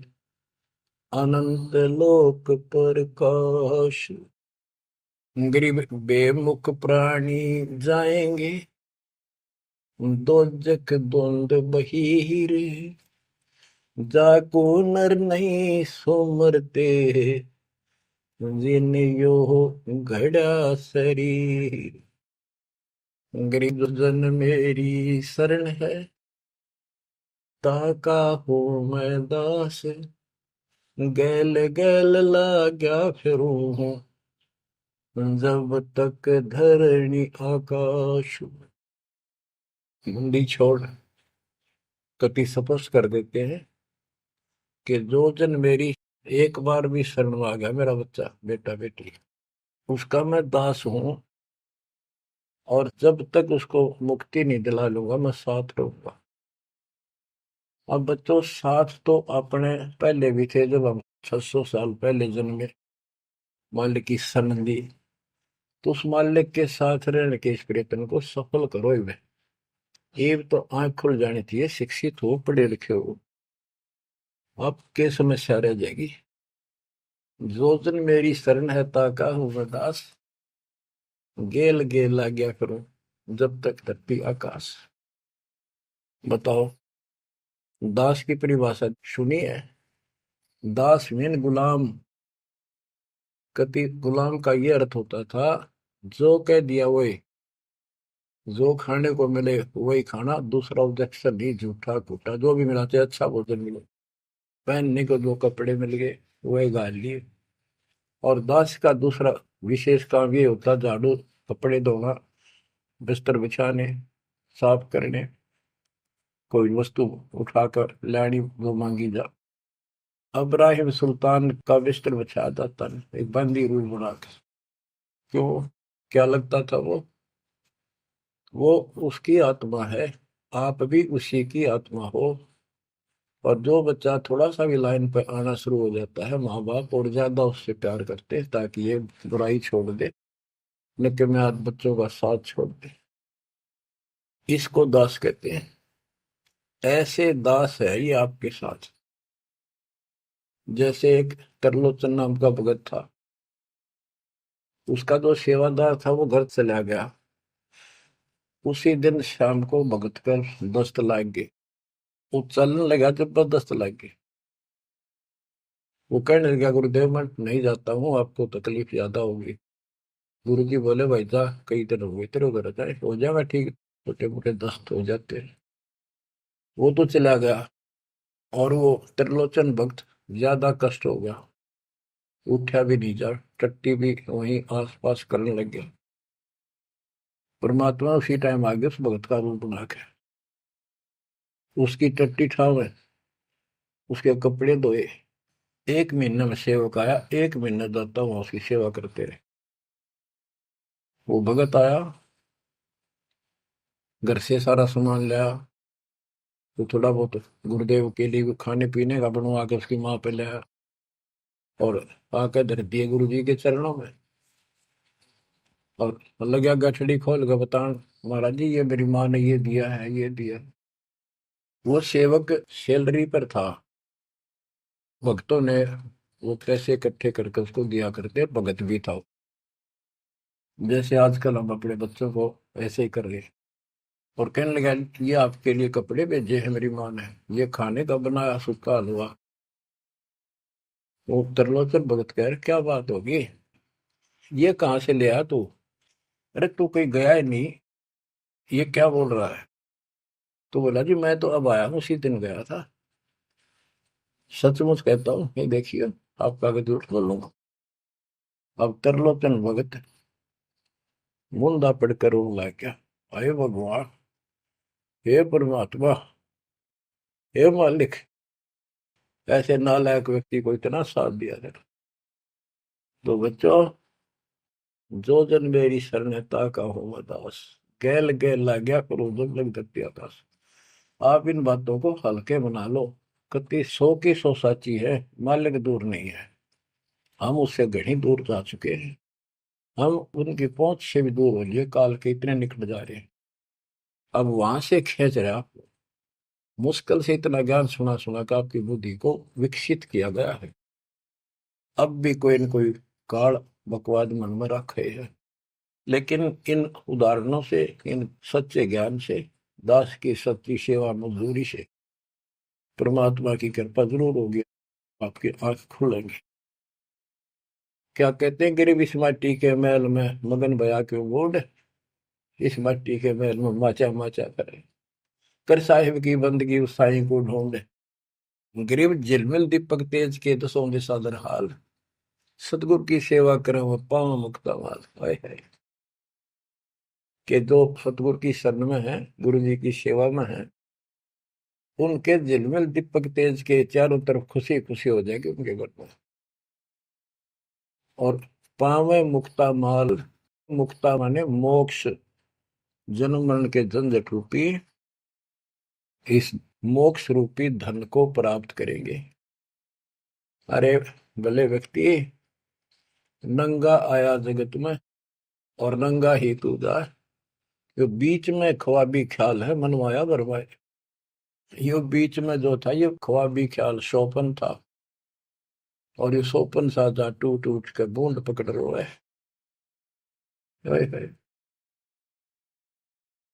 अनंत लोक प्रकाश। गरीब बेमुख प्राणी जाएंगे दोजख धुंध बहीर, जाको नर नहीं सोमरते जिन यो घड़ा शरीर। गरीब जन मेरी शरण है, ताका हो मैं दास, गैल गैल लाग्या फिरूं हूँ जब तक धरणी आकाश। मुंडी छोड़ कति स्पष्ट कर देते हैं कि जो जन मेरी एक बार भी शरण में आ गया, मेरा बच्चा बेटा बेटी, उसका मैं दास हूं, और जब तक उसको मुक्ति नहीं दिला लूंगा मैं साथ रहूंगा। अब बच्चों साथ तो अपने पहले भी थे, जब हम 600 साल पहले जन्मे, मालिक की शरण दी, तो उस मालिक के साथ रहने के इस प्रयत्न को सफल करो ही वे। ये तो आंख खुल जानी चाहिए, शिक्षित हो, पढ़े लिखे हो, आपके समस्या रह जाएगी। जो जन मेरी शरण है ताका हूं मैं दास, गेल गेल लाग्या करूं जब तक धरती आकाश। बताओ, दास की परिभाषा सुनी है? दास मीन गुलाम। कति गुलाम का ये अर्थ होता था, जो कह दिया वही, जो खाने को मिले वही खाना, दूसरा ऑब्जेक्शन नहीं, झूठा फूटा जो भी मिला, चाहे अच्छा भोजन मिले, पहनने को जो कपड़े मिल गए वही गाल लिए। और दास का दूसरा विशेष काम ये होता, झाड़ू, कपड़े धोना, बिस्तर बिछाने, साफ करने, कोई वस्तु उठाकर लानी जो मांगी जा। अब्राहिम सुल्तान का बिस्तर बिछाया जाता नहीं, एक बंदी रूल बनाकर। क्यों? क्या लगता था वो उसकी आत्मा है, आप भी उसी की आत्मा हो। और जो बच्चा थोड़ा सा भी लाइन पर आना शुरू हो जाता है, माँ बाप और ज्यादा उससे प्यार करते हैं ताकि ये बुराई छोड़ दे, लेकिन मैं आज बच्चों का साथ छोड़ दे। इसको दास कहते हैं। ऐसे दास है ये आपके साथ। जैसे एक तरलोचन नाम का भगत था, उसका जो सेवादार था वो घर चला गया। उसी दिन शाम को भगत कर दस्त लाग गई, वो चलने लगा, जबरदस्त लग गई। वो कहने लगा, गुरुदेव मैं नहीं जाता हूँ, आपको तकलीफ ज्यादा होगी। गुरु जी बोले, भाई जा, कई दिन हो गए तेरे उधर जाए, हो जाएगा ठीक, छोटे मोटे दस्त हो जाते हैं। वो तो चला गया, और वो त्रिलोचन भक्त ज्यादा कष्ट हो गया, उठा भी नहीं जा, टट्टी भी वहीं आस पास करने लग गया। परमात्मा उसी टाइम आ गया उस भगत का रूप बना के, उसकी टट्टी ठावे, उसके कपड़े धोए। 1 महीने में सेवक आया, 1 महीना जाता वहां उसकी सेवा करते रहे। वो भगत आया, घर से सारा सामान लाया, तो थोड़ा बहुत गुरुदेव के लिए खाने पीने का बनवा के उसकी माँ पे लाया, और आकर धर दिए गुरु जी के चरणों में। और लगा गठड़ी खोल के बतान, महाराज जी ये मेरी माँ ने ये दिया है, ये दिया। वो सेवक सैलरी पर था, भक्तों ने वो पैसे इकट्ठे करके उसको दिया करते, भगत भी था। जैसे आजकल हम अपने बच्चों को ऐसे ही कर रहे हैं। और कहने लगा, ये आपके लिए कपड़े भेजे हैं मेरी माँ ने, ये खाने का बनाया सूखा हलवा। वो त्रिलोचन भगत कह रहे, क्या बात होगी, ये कहाँ से ले आया तू? अरे तू कहीं गया ही नहीं, ये क्या बोल रहा है? तो बोला, जी मैं तो अब आया हूँ, उसी दिन गया था। सचमुच कहता हूँ, ये देखिए, आपका आगे झूठ बोलूंगा। अब त्रिलोचन भगत मुंदा पड़कर रोने लग गया, अरे भगवान, हे परमात्मा, हे मालिक, ऐसे नालायक व्यक्ति को इतना साथ दिया जाए। तो बच्चों, जो जन मेरी शरणता का हो दास, गैल गैल लाग्या करो जब लग धरती आकाश। आप इन बातों को हल्के बना लो, कति 100 की 100 साची है, मालिक दूर नहीं है, हम उससे घनी दूर जा चुके हैं, हम उनकी पहुंच से भी दूर हो लिए, काल के इतने निकट जा रहे हैं। अब वहां से खींच रहे आप, मुश्किल से इतना ज्ञान सुना सुना कर आपकी बुद्धि को विकसित किया गया है। अब भी कोई न कोई काल बकवाद मन में रखे है। लेकिन इन उदाहरणों से, इन सच्चे ज्ञान से, दास की सच्ची सेवा मजदूरी से परमात्मा की कृपा जरूर होगी, आपकी आंख खुलेंगी। क्या कहते हैं, गरीब इस माटी के महल में मगन भया क्यों बूढ़, इस माटी के महल में माचा माचा करे, कर साहिब की बंदगी उस साईं को ढूंढे। गरीब झिलमिल दीपक तेज के दसों दिशा दर हाल, सतगुरु की सेवा करे वो पाँव मुक्ता माल। हाय हाय, के जो सतगुरु की शरण में है, गुरु जी की सेवा में है, उनके झिलमिल दीपक तेज के चारों तरफ खुशी खुशी हो जाएगी उनके घर में। और पावे मुक्ता माल, मुक्ता माने मोक्ष, जन्म मरण के झंझट रूपी इस मोक्ष रूपी धन को प्राप्त करेंगे। अरे भले व्यक्ति, नंगा आया जगत में और नंगा ही तू जा, जो बीच में ख्वाबी ख्याल है मनवाया बरवाए। ये बीच में जो था ये ख्वाबी ख्याल शोपन था, और ये शोपन साजा टूट टूट के बूंद पकड़ रहा है।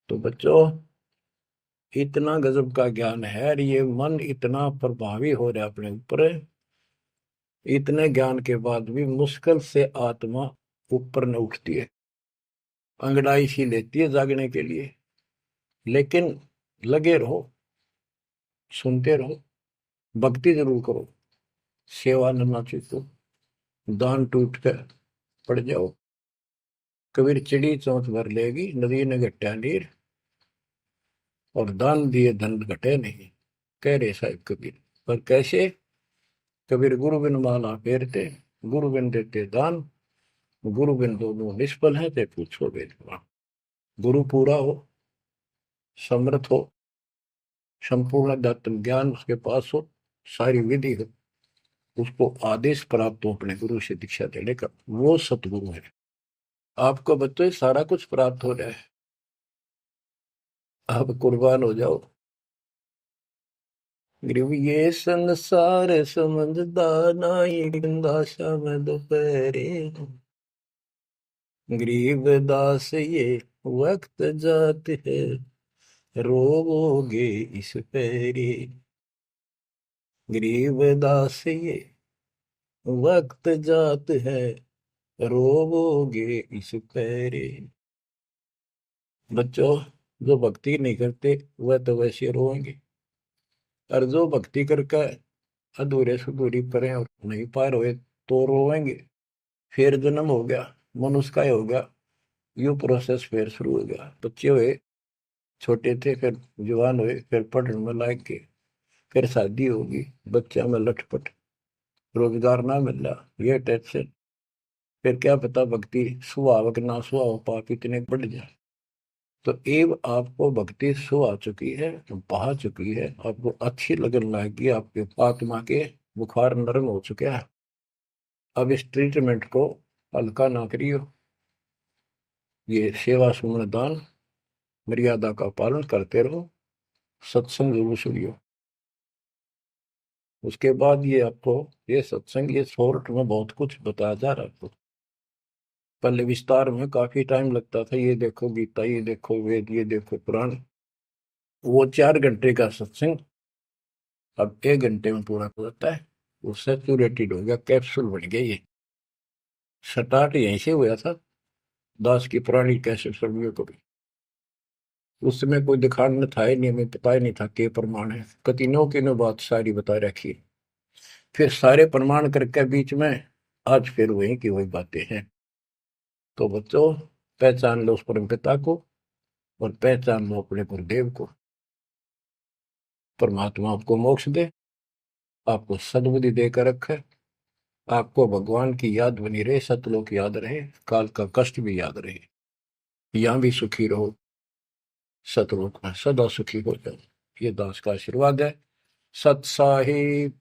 तो बच्चों, इतना गजब का ज्ञान है और ये मन इतना प्रभावी हो रहा है अपने ऊपर, इतने ज्ञान के बाद भी मुश्किल से आत्मा ऊपर न उठती है, अंगड़ाई सी लेती है जागने के लिए। लेकिन लगे रहो, सुनते रहो, भक्ति जरूर करो, सेवा न चूको, दान टूट कर पड़ जाओ। कबीर चिड़ी चौंच भर लेगी, नदी ने घटा नीर, और दान दिए धन घटे नहीं, कह रहे साहिब कबीर। पर कैसे? कबीर गुरु बिन माला फेरते, गुरु बिन देते दान, गुरु बिन दोनों निष्फल है, ते पूछो वेदवान। गुरु पूरा हो, समर्थ हो, संपूर्ण अध्यात्म ज्ञान उसके पास हो, सारी विधि हो, उसको आदेश प्राप्त हो अपने गुरु से दीक्षा देने का, वो सतगुरु है। आपको बच्चों सारा कुछ प्राप्त हो जाए, आप कुर्बान हो जाओ। ये संसार समझदा नाई, दासा में दोपहरे, गरीब दास ये वक्त जात है, रोवोगे इस पैरे। गरीब दास ये वक्त जात है, रोवोगे इस पैरे। बच्चों, जो भक्ति नहीं करते वह तो वैसे रोएंगे, और जो भक्ति करके अधूरे सुधूरी परे और नहीं पार हुए तो रोएंगे। फिर जन्म हो गया, मनुष्य का ही हो गया, यू प्रोसेस फिर शुरू हो गया। बच्चे हुए, छोटे थे, फिर जवान हुए, फिर पढ़ने में लायक के, फिर शादी होगी, बच्चा में लटपट, रोजगार ना मिल रहा, ये टेंशन, फिर क्या पता भक्ति सुहावक ना सुहाव पाप इतने बढ़ जाए। तो एव आपको भक्ति सुहा चुकी है, बहा चुकी है, आपको अच्छी लगन लगी, आपके आत्मा के बुखार नरम हो चुके हैं। अब इस ट्रीटमेंट को हल्का ना करियो, ये सेवा सुमन दान मर्यादा का पालन करते रहो, सत्संग जरूर सुनियो। उसके बाद ये आपको ये सत्संग, ये शॉर्ट में बहुत कुछ बताया जा रहा है आपको। पहले विस्तार में काफी टाइम लगता था, ये देखो गीता, ये देखो वेद, ये देखो पुराण। वो 4 घंटे का सत्संग अब 1 घंटे में पूरा हो जाता है। वो सैचुरेटेड हो गया, कैप्सूल बन गया। ये स्टार्ट यहीं से हुआ था, दास की पुरानी कैसेट सर्वियों को भी। उस समय कोई दिखाने था ही नहीं, हमें पता ही नहीं था के प्रमाण है, कतिनों की नो बात सारी बता रखी। फिर सारे प्रमाण करके बीच में आज फिर वही की वही बातें हैं। तो बच्चों, पहचान लो उस परम पिता को, और पहचान लो अपने गुरुदेव को। परमात्मा आपको मोक्ष दे, आपको सद्बुद्धि देकर रखे, आपको भगवान की याद बनी रहे, सतलोक याद रहे, काल का कष्ट भी याद रहे, यहां भी सुखी रहो, सतलोक में सदा सुखी हो जाओ। ये दास का आशीर्वाद है। सत साहिब।